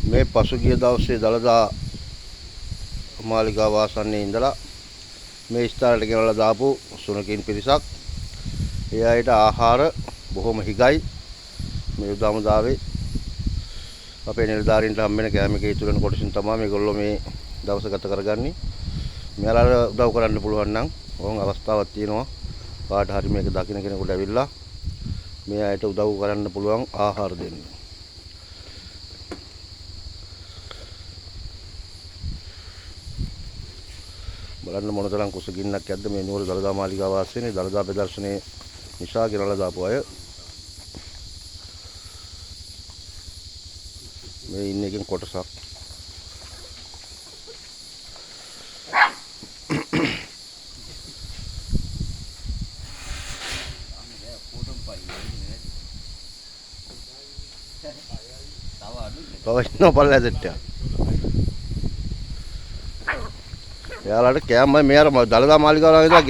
මේ පසුගිය දවසේ දළදා මාලිගාව ආසන්නයේ ඉඳලා මේ ස්ථානයට ගෙනල්ලා දාපු සුනකින් පිරිසක්. ඒ අයට ආහාර බොහොම හිගයි. මේ උදාමුදාවේ අපේ නිලධාරීන්ට හම්බෙන කෑම එකේ ඉතුරු වෙන කොටසින් තමයි මේගොල්ලෝ මේ දවස ගත කරගන්නේ. මෙයාලට උදව් කරන්න පුළුවන් නම් ඕන් අවස්ථාවක් තියෙනවා. කාට හරි මේක දකින්න කෙනෙකුට ඇවිල්ලා මේ අයට උදව් කරන්න පුළුවන් ආහාර දෙන්න. බලන්න මොනතරම් කුසගින්නක් ඇද්ද මේ නුවර දළදා මාලිගාව ආසන්නයේ දළදා ප්‍රදර්ශනයේ නිසා ගෙනල්ලා දාපු අය. මේ ඉන්න එකෙන් කොටසක්. තව ඉන්න බලලා දෙට්ටිය. එයාලට කෑම මෙයාර දළදා මාලිගාව ළඟ ඉඳලා